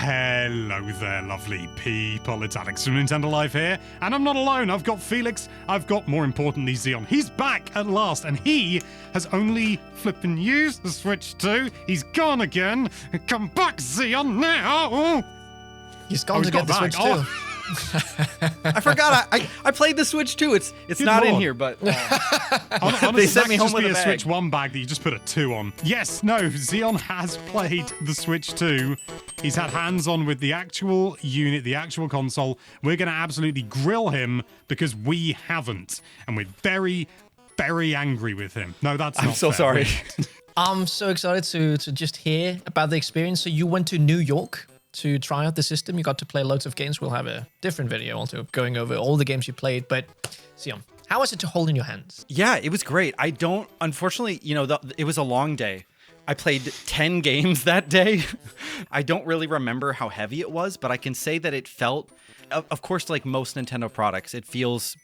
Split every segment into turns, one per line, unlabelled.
Hello there, lovely people. It's Alex from Nintendo Live here, and I'm not alone. I've got Felix. I've got, more importantly, Xeon. He's back at last, and he has only flippin' used the Switch 2. He's gone again. Come back, Xeon, now!
He's gone to get the Switch too.
I forgot. I played the Switch too. It's
Good
not in
lord.
here, but
Honestly,
they sent me
that
home
could
with
just
a
be
bag.
Switch 1 bag that you just put a 2 on. Yes, no, Xeon has played the Switch 2. He's had hands-on with the actual unit, the actual console. We're going to absolutely grill him because we haven't. And we're very, very angry with him. No, that's not
I'm so
fair.
sorry.
I'm so excited to just hear about the experience. So you went to New York to try out the system. You got to play loads of games. We'll have a different video also going over all the games you played. But Sion, how was it to hold in your hands?
Yeah, it was great. Unfortunately, it was a long day. I played 10 games that day. I don't really remember how heavy it was, but I can say that it felt, of course, like most Nintendo products, it feels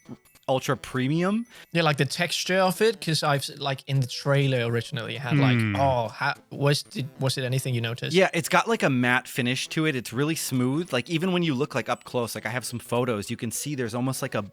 ultra premium.
Yeah, like the texture of it, because I've like in the trailer originally had like, was it anything you noticed?
Yeah, it's got like a matte finish to it. It's really smooth. Like even when you look like up close, like I have some photos, you can see there's almost like a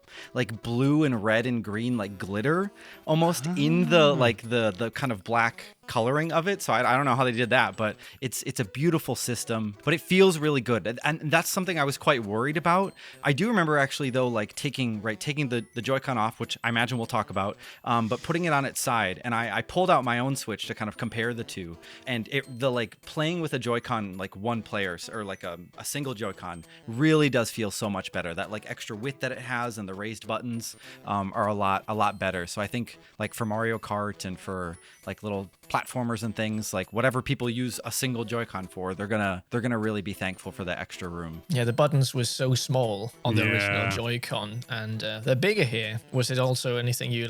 blue and red and green like glitter almost in the like the kind of black coloring of it. So I don't know how they did that, but it's a beautiful system, but it feels really good. And that's something I was quite worried about. I do remember actually though, like taking the Joy-Con off, which I imagine we'll talk about, but putting it on its side. And I pulled out my own Switch to kind of compare the two. And the like playing with a Joy-Con, like one player or like a single Joy-Con really does feel so much better. That like extra width that it has and the raised buttons are a lot better. So I think like for Mario Kart and for like little platformers and things, like whatever people use a single Joy-Con for, they're gonna really be thankful for the extra room.
Yeah, the buttons were so small on the
Yeah.
original Joy-Con, and they're bigger here. Was it also anything you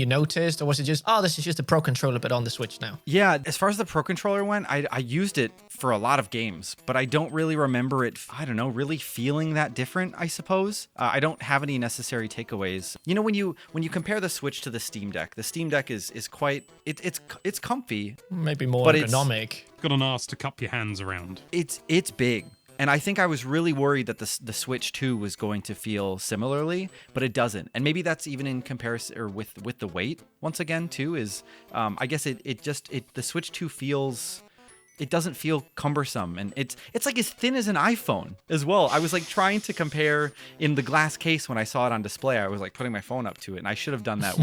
noticed, or was it just, this is just a Pro Controller but on the Switch now?
Yeah, as far as the Pro Controller went, I used it for a lot of games, but I don't really remember it, really feeling that different, I suppose. I don't have any necessary takeaways. You know, when you compare the Switch to the Steam Deck is quite, it's comfy.
Maybe more
But it's-
ergonomic.
Got an ass to cup your hands around.
It's big. And I think I was really worried that the Switch 2 was going to feel similarly, but it doesn't. And maybe that's even in comparison or with the weight once again too, is I guess the Switch 2 feels, it doesn't feel cumbersome, and it's like as thin as an iPhone as well. I was like trying to compare in the glass case when I saw it on display. I was like putting my phone up to it, and I should have done that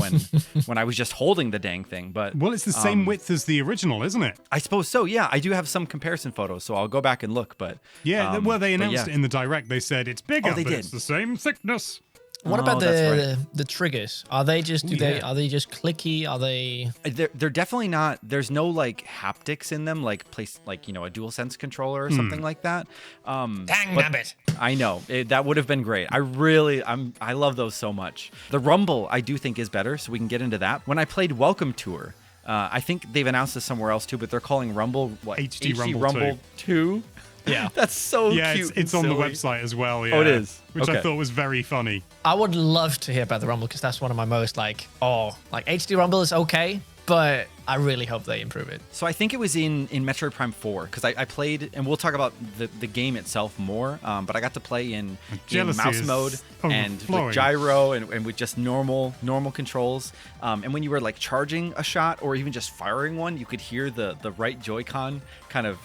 when I was just holding the dang thing. But
Well, it's the same width as the original, isn't it?
I suppose so. Yeah, I do have some comparison photos, so I'll go back and look. But
Yeah, well, they
but
announced
yeah.
it in the Direct. They said it's bigger,
they
but
did.
it's the same thickness.
What
Oh,
about
that's
the triggers? Are they just are they just clicky? Are they?
They're definitely not. There's no like haptics in them, like a DualSense controller or something like that.
Dang
but-
nabbit!
I know that would have been great. I love those so much. The Rumble I do think is better, so we can get into that. When I played Welcome Tour, I think they've announced this somewhere else too, but they're calling Rumble
HD Rumble
2.
Yeah.
That's so
Yeah,
cute.
it's
and
on the
silly.
website as well. Yeah.
Oh, it is?
Which I
Okay.
thought was very funny.
I would love to hear about the Rumble because that's one of my most HD Rumble is okay, but I really hope they improve it.
So I think it was in Metroid Prime 4 because I played, and we'll talk about the game itself more, but I got to play in
Jealousy
mouse
is
mode and
overflowing.
with gyro and with just normal controls. And when you were like charging a shot or even just firing one, you could hear the right Joy-Con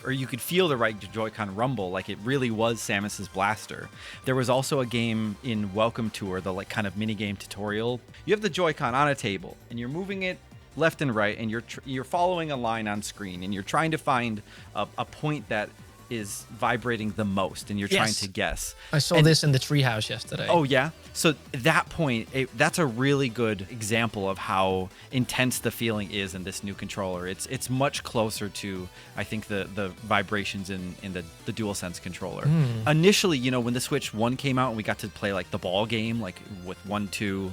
or you could feel the right Joy-Con rumble, like it really was Samus's blaster. There was also a game in Welcome Tour, the like kind of mini game tutorial. You have the Joy-Con on a table and you're moving it left and right, and you're following a line on screen, and you're trying to find a point that is vibrating the most, and you're trying
Yes.
to guess.
I saw this in the treehouse yesterday.
Oh yeah, so that point, that's a really good example of how intense the feeling is in this new controller. It's much closer to, I think, the vibrations in the DualSense controller. Initially, when the Switch 1 came out and we got to play like the ball game, like with 1-2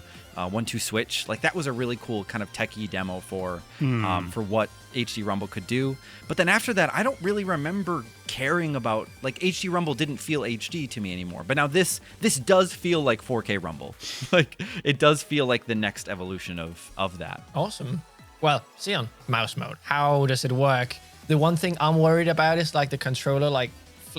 switch, like that was a really cool kind of techie demo for what HD Rumble could do. But then after that, I don't really remember caring about, like, HD Rumble didn't feel HD to me anymore. But now this does feel like 4K Rumble. Like it does feel like the next evolution of that.
Awesome. Well, Sion, mouse mode. How does it work? The one thing I'm worried about is like the controller like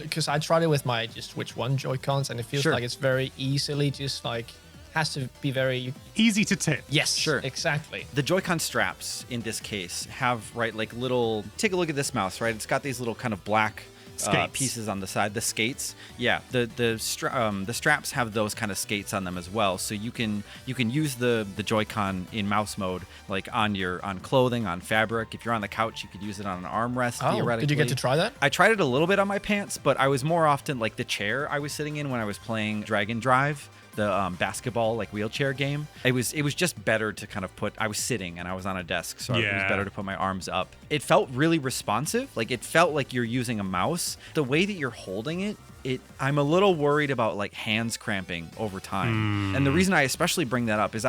because I tried it with my just Switch 1 Joy-Cons, and it feels
Sure.
like it's very easily just like has to be very.
Easy to tip.
Yes,
Sure.
exactly.
The Joy-Con straps in this case have, right, like little, take a look at this mouse, right? It's got these little kind of black
Skates.
pieces on the side, the skates. Yeah, the straps have those kind of skates on them as well. So you can use the Joy-Con in mouse mode, like on clothing, on fabric. If you're on the couch, you could use it on an armrest.
Oh,
Theoretically.
did you get to try that?
I tried it a little bit on my pants, but I was more often like the chair I was sitting in when I was playing Dragon Drive, the basketball like wheelchair game. It was just better to kind of I was sitting and I was on a desk, so it was
Yeah.
better to put my arms up. It felt really responsive. Like it felt like you're using a mouse. The way that you're holding it, I'm a little worried about like hands cramping over time. And the reason I especially bring that up is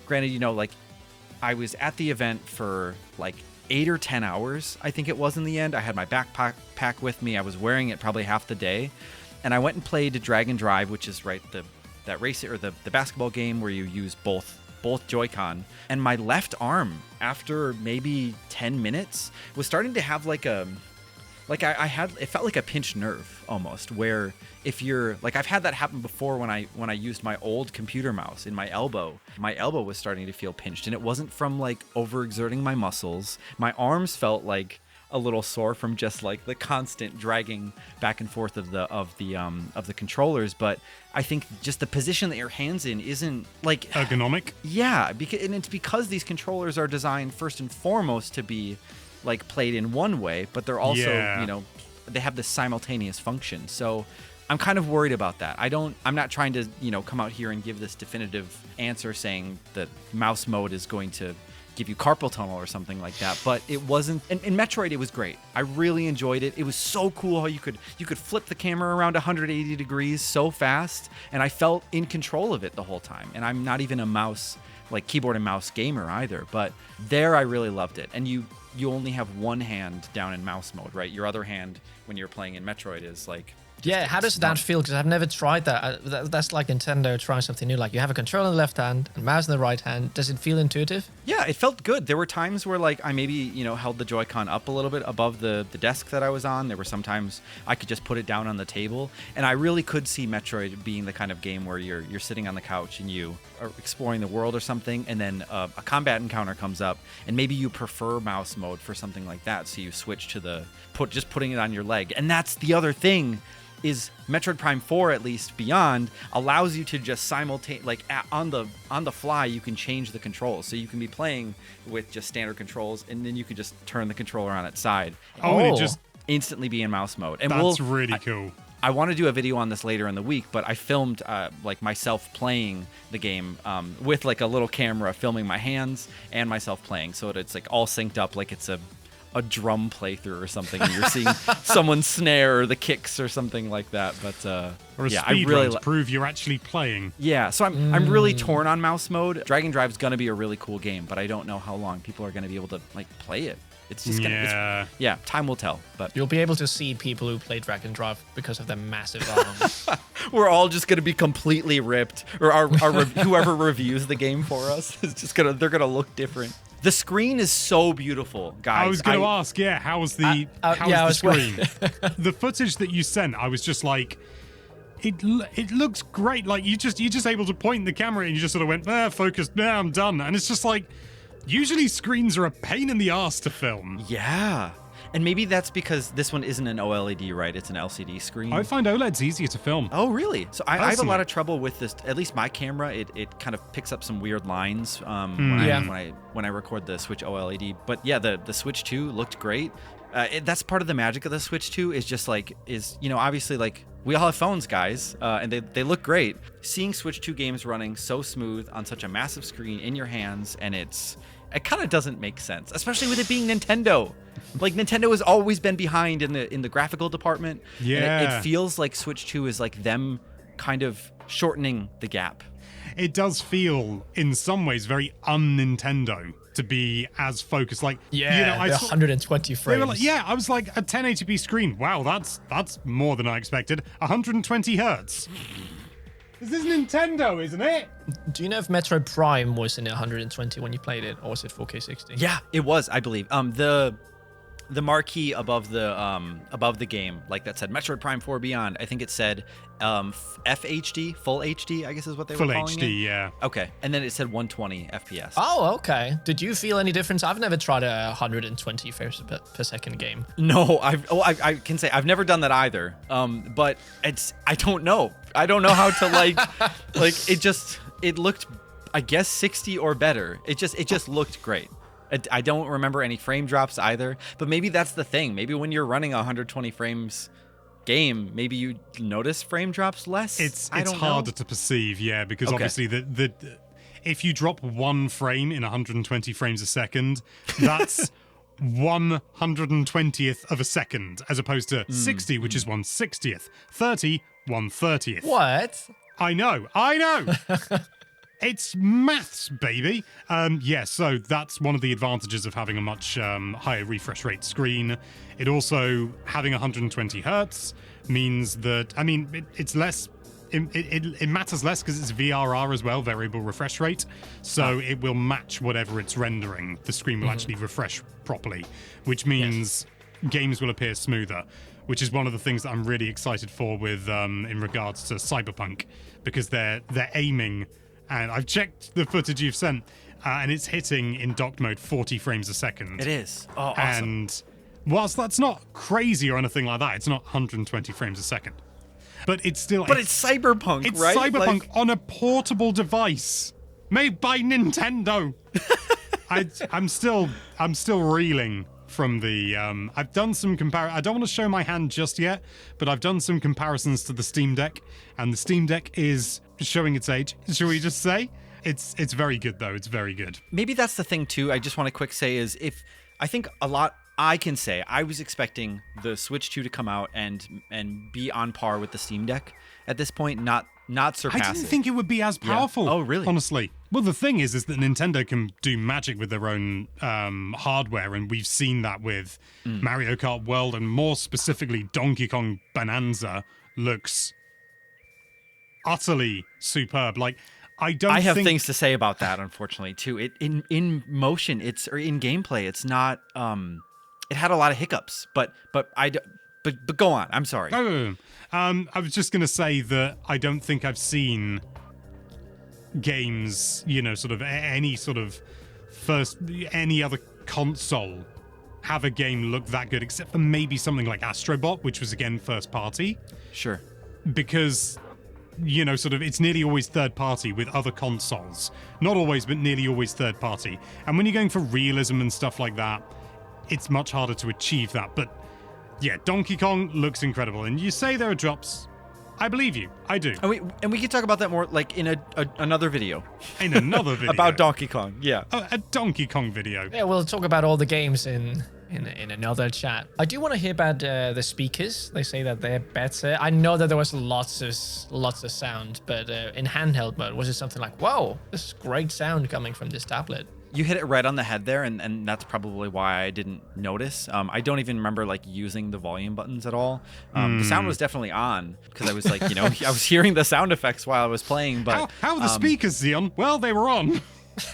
granted, like I was at the event for like 8 or 10 hours, I think it was in the end. I had my backpack with me. I was wearing it probably half the day. And I went and played Dragon Drive, which is that race or the basketball game where you use both Joy-Con. And my left arm, after maybe 10 minutes, was starting to have it felt like a pinched nerve almost, where if you're like, I've had that happen before when I used my old computer mouse in my elbow was starting to feel pinched, and it wasn't from like overexerting my muscles. My arms felt like a little sore from just like the constant dragging back and forth of the controllers. But I think just the position that your hand's in isn't like
Ergonomic.
yeah, and it's because these controllers are designed first and foremost to be like played in one way, but they're also
Yeah.
they have this simultaneous function. So I'm kind of worried about that. I'm not trying to come out here and give this definitive answer saying that mouse mode is going to give you carpal tunnel or something like that, but it wasn't. In Metroid, it was great. I really enjoyed it. It was so cool how you could flip the camera around 180 degrees so fast, and I felt in control of it the whole time. And I'm not even a keyboard and mouse gamer either, but there I really loved it. And you only have one hand down in mouse mode, right? Your other hand when you're playing in Metroid is like.
Yeah, how does that feel? Because I've never tried that. That's like Nintendo trying something new. Like you have a controller in the left hand and mouse in the right hand. Does it feel intuitive?
Yeah, it felt good. There were times where like I maybe, held the Joy-Con up a little bit above the desk that I was on. There were sometimes I could just put it down on the table. And I really could see Metroid being the kind of game where you're sitting on the couch and you are exploring the world or something, and then a combat encounter comes up, and maybe you prefer mouse mode for something like that. So you switch to putting it on your leg. And that's the other thing. Is Metroid Prime 4, at least Beyond, allows you to just on the fly, you can change the controls. So you can be playing with just standard controls, and then you can just turn the controller on its side.
Oh, and it
Oh.
just
Instantly be in mouse mode. And
that's really cool.
I want to do a video on this later in the week, but I filmed myself playing the game with like a little camera, filming my hands and myself playing, so it's like all synced up, like it's a drum playthrough or something, and you're seeing someone snare or the kicks or something like that. But
Or a
yeah, I
speed
really
run to prove you're actually playing.
yeah. So I'm really torn on mouse mode. Dragon Drive's gonna be a really cool game, but I don't know how long people are gonna be able to like play it. It's just gonna time will tell. But
You'll be able to see people who play Dragon Drive because of their massive arms.
we're all just gonna be completely ripped, or whoever reviews the game for us is just they're gonna look different. The screen is so beautiful, guys.
I was going to ask, how's the screen? The footage that you sent, I was just like, it looks great. Like you're just able to point the camera and you just sort of went, focused, I'm done. And it's just like, usually screens are a pain in the ass to film.
Yeah. And maybe that's because this one isn't an OLED, right? It's an LCD screen.
I find OLED's easier to film.
Oh, really? So I have a
Personally.
lot of trouble with this. At least my camera, it kind of picks up some weird lines when I record the Switch OLED. But yeah, the Switch 2 looked great. That's part of the magic of the Switch 2 is just like obviously like we all have phones, guys, and they look great. Seeing Switch 2 games running so smooth on such a massive screen in your hands, and it kind of doesn't make sense, especially with it being Nintendo. Like Nintendo has always been behind in the graphical department.
Yeah.
And it feels like Switch 2 is like them kind of shortening the gap.
It does feel, in some ways, very un-Nintendo to be as focused. Like,
I 120 frames.
They were like, I was like, a 1080p screen. Wow, that's more than I expected. 120 hertz. This is Nintendo, isn't it?
Do you know if Metroid Prime was in 120 when you played it, or was it 4K 60?
Yeah, it was, I believe. the marquee above the game, like that said Metroid Prime 4 Beyond. I think it said FHD, full HD, I guess is what they were calling it.
Full HD, yeah.
Okay, and then it said 120 FPS.
Oh, okay. Did you feel any difference? I've never tried a 120 frames per second game.
No, I can say I've never done that either. But I don't know. I don't know how to like it looked, I guess, 60 or better. It just looked great. I don't remember any frame drops either, but maybe that's the thing. Maybe when you're running a 120 frames game, maybe you notice frame drops less.
It's harder to perceive, yeah, because obviously the if you drop 1 frame in 120 frames a second, that's 1/120th of a second, as opposed to 60, which is 1/60th, 30, 1/30th.
What?
I know. It's maths, baby. So that's one of the advantages of having a much higher refresh rate screen. It also, having 120 hertz means that, I mean, it's less, it matters less because it's VRR as well, variable refresh rate. So it will match whatever it's rendering. The screen will actually refresh properly, which means games will appear smoother, which is one of the things that I'm really excited for with in regards to Cyberpunk, because they're aiming. And I've checked the footage you've sent, and it's hitting in docked mode 40 frames a second.
It is. Oh, awesome.
And whilst that's not crazy or anything like that, it's not 120 frames a second. But it's still...
But it's Cyberpunk,
it's
right?
It's Cyberpunk on a portable device made by Nintendo. I'm still reeling from the... I've done some I don't want to show my hand just yet, but I've done some comparisons to the Steam Deck, and the Steam Deck is showing its age, shall we just say? It's very good, though. It's very good.
Maybe that's the thing, too. I just want to quick say is I think a lot I can say, I was expecting the Switch 2 to come out and be on par with the Steam Deck at this point, not surpass
I didn't think it would be as powerful.
Yeah. Oh, really?
Honestly. Well, the thing is that Nintendo can do magic with their own hardware, and we've seen that with Mario Kart World, and more specifically, Donkey Kong Bonanza looks utterly superb. Like, I
have things to say about that, unfortunately, too. It in motion, or in gameplay, it's not. It had a lot of hiccups, but go on. I'm sorry.
No. I was just going to say that I don't think I've seen games, sort of any other console have a game look that good, except for maybe something like Astrobot, which was again first party.
Sure.
Because, it's nearly always third party with other consoles. Not always, but nearly always third party. And when you're going for realism and stuff like that, it's much harder to achieve that. But yeah, Donkey Kong looks incredible. And you say there are drops. I believe you. I do.
And we can talk about that more like in another video.
In another video.
About Donkey Kong, yeah.
A Donkey Kong video.
Yeah, we'll talk about all the games in another chat. I do want to hear about the speakers. They say that they're better. I know that there was lots of sound, but in handheld mode, was it something like, whoa, this is great sound coming from this tablet?
You hit it right on the head there, and that's probably why I didn't notice. I don't even remember like using the volume buttons at all. The sound was definitely on because I was like, I was hearing the sound effects while I was playing. But
how are the speakers, Xeon? Well, they were on.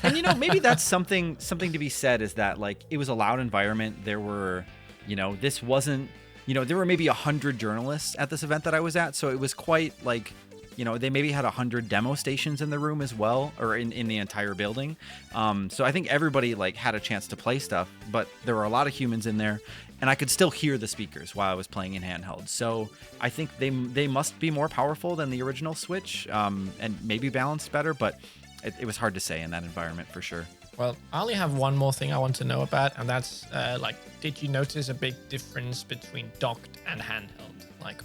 And maybe that's something to be said, is that like it was a loud environment. There were, this wasn't, there were maybe 100 journalists at this event that I was at, so it was quite like. They maybe had 100 demo stations in the room as well, or in the entire building. So I think everybody like had a chance to play stuff, but there were a lot of humans in there, and I could still hear the speakers while I was playing in handheld. So I think they must be more powerful than the original Switch, and maybe balanced better, but it was hard to say in that environment for sure.
Well, I only have one more thing I want to know about, and that's did you notice a big difference between docked and handheld? Like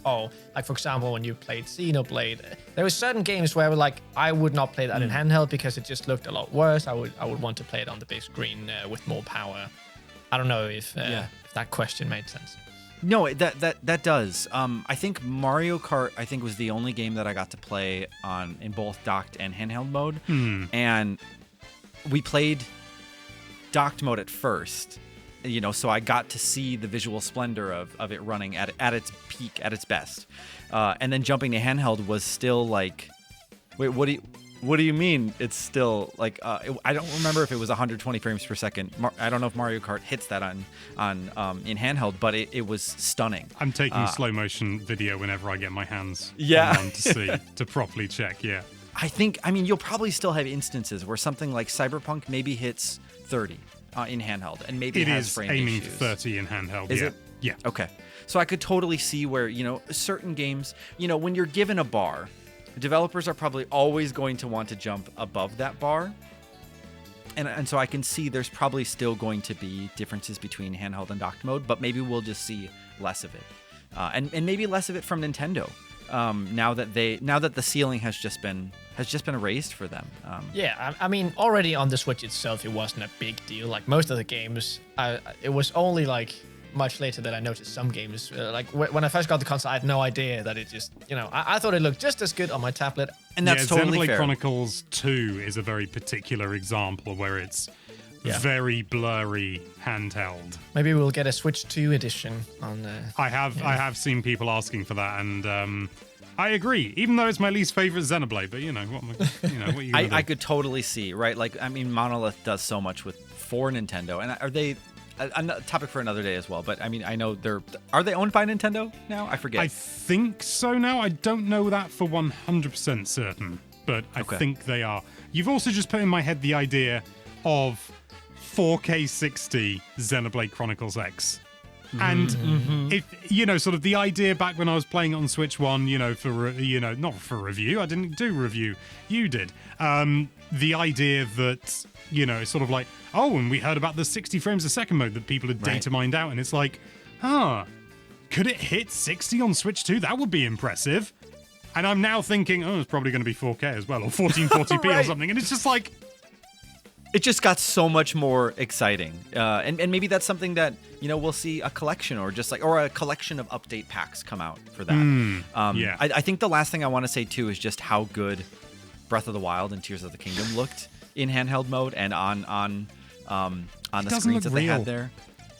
for example, when you played Xenoblade, there were certain games where I would not play that in handheld because it just looked a lot worse. I would want to play it on the big screen with more power. I don't know if that question made sense.
No, that does. I think Mario Kart was the only game that I got to play in both docked and handheld mode, and we played docked mode at first. So I got to see the visual splendor of it running at its peak, at its best. And then jumping to handheld was still like, wait, What do you mean? It's still like I don't remember if it was 120 frames per second. I don't know if Mario Kart hits that on in handheld, but it was stunning.
I'm taking slow motion video whenever I get my hands
Yeah.
on one to see to properly check. Yeah.
I mean, you'll probably still have instances where something like Cyberpunk maybe hits 30 in handheld, and maybe
It
has
is
frame
aiming
issues.
for 30 in handheld.
Is
yeah.
it?
Yeah.
Okay. So I could totally see where, certain games, when you're given a bar, developers are probably always going to want to jump above that bar. And so I can see there's probably still going to be differences between handheld and docked mode, but maybe we'll just see less of it. And maybe less of it from Nintendo. Now that the ceiling has just been raised for them.
Yeah, I mean, already on the Switch itself, it wasn't a big deal. Like most of the games, it was only like much later that I noticed some games. Like when I first got the console, I had no idea that it just, I thought it looked just as good on my tablet.
And that's totally
Xenoblade
fair.
Chronicles 2 is a very particular example where it's very blurry handheld.
Maybe we'll get a Switch 2 edition on.
I have seen people asking for that, and I agree. Even though it's my least favorite Xenoblade, but what are you gonna do?
I could totally see, right? Like, I mean, Monolith does so much for Nintendo, and are they a topic for another day as well? But I mean, I know are they owned by Nintendo now? I forget.
I think so now. I don't know that for 100% certain, but I think they are. You've also just put in my head the idea of 4K 60 Xenoblade Chronicles X. And if sort of the idea back when I was playing it on Switch 1, for not for review, I didn't do review, you did. The idea that it's sort of like, oh, and we heard about the 60 frames a second mode that people had data mined out, and it's like, could it hit 60 on Switch 2? That would be impressive. And I'm now thinking, oh, it's probably going to be 4K as well, or 1440p or
Right.
something, and it's just like,
it just got so much more exciting, and maybe that's something that we'll see a collection or a collection of update packs come out for that.
yeah.
I think the last thing I want to say too is just how good Breath of the Wild and Tears of the Kingdom looked in handheld mode and on the
doesn't
screens
look
that they
real.
had there.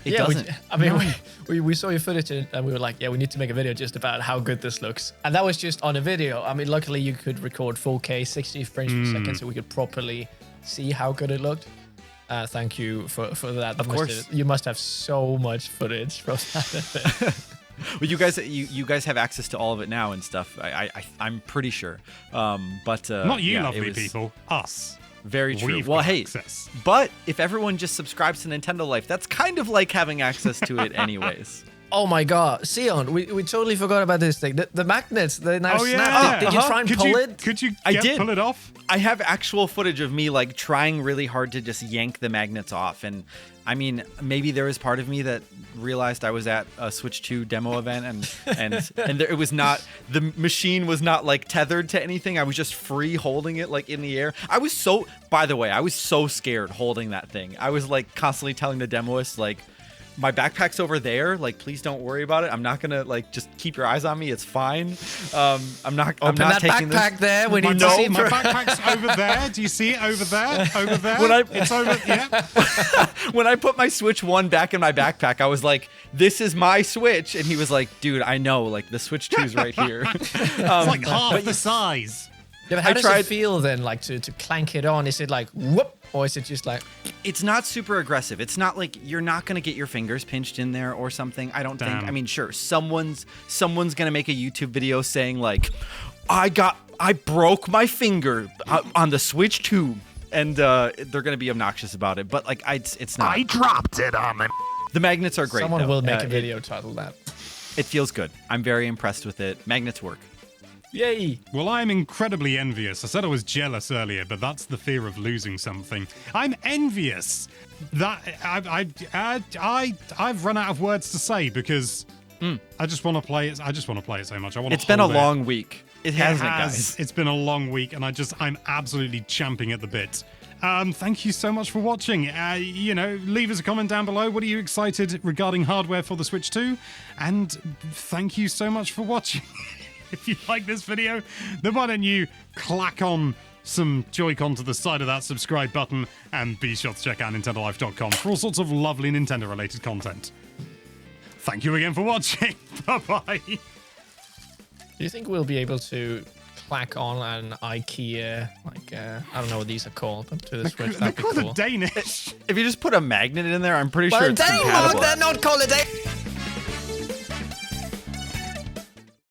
It
yeah,
doesn't.
we saw your footage and we were like, yeah, we need to make a video just about how good this looks. And that was just on a video. I mean, luckily you could record 4K 60 frames per second, so we could properly see how good it looked. Thank you for that.
Of course.
You must have so much footage from that.
Well, you guys have access to all of it now and stuff. I'm pretty sure. But
not you,
yeah,
lovely
it was
people, us.
Very true.
We've
Well,
got
hey,
access.
but if everyone just subscribes to Nintendo Life, that's kind of like having access to it anyways.
Oh my god, Sion, we totally forgot about this thing. The magnets, they now
Oh,
snap.
yeah.
Did you try and
Could
pull
you,
it?
Could you
I did.
pull it off?
I have actual footage of me like trying really hard to just yank the magnets off, and I mean, maybe there was part of me that realized I was at a Switch 2 demo event, and it was not, the machine was not like tethered to anything. I was just free holding it like in the air. By the way, I was so scared holding that thing. I was like constantly telling the demoist like, my backpack's over there. Like, please don't worry about it. I'm not gonna like just keep your eyes on me. It's fine. I'm not
that
taking
backpack
this.
there. We
My,
need to see.
my backpack's over there. Do you see it over there? Over there? It's over. Yeah.
When I put my Switch 1 back in my backpack, I was like, this is my Switch. And he was like, dude, I know, like the Switch 2's right here.
It's like half the size.
Yeah, but how
I
does
tried-
it feel then, like to clank it on? Is it like whoop, or is it just like?
It's not super aggressive. It's not like you're not going to get your fingers pinched in there or something. I don't think.
Damn.
I mean, sure, someone's going to make a YouTube video saying like, I broke my finger on the Switch 2, and they're going to be obnoxious about it. But like, it's not.
I dropped it on him.
The magnets are great.
Someone
though.
will make a
It-
video titled that.
It feels good. I'm very impressed with it. Magnets work.
Yay!
Well, I'm incredibly envious. I said I was jealous earlier, but that's the fear of losing something. I'm envious. That I've run out of words to say because I just want to play it. I just want to play it so much. I want.
It's been a long week. It hasn't,
it has.
guys.
It's been a long week, and I'm absolutely champing at the bit. Thank you so much for watching. Leave us a comment down below. What are you excited regarding hardware for the Switch 2? And thank you so much for watching. If you like this video, then why don't you clack on some Joy-Con to the side of that subscribe button, and be sure to check out NintendoLife.com for all sorts of lovely Nintendo-related content. Thank you again for watching. Bye-bye.
Do you think we'll be able to plaque on an IKEA, like I don't know what these are called, but to the Switch,
They're
that'd be
called
cool.
a Danish.
If you just put a magnet in there, I'm pretty sure
Well,
it's
Denmark,
compatible.
they're not called a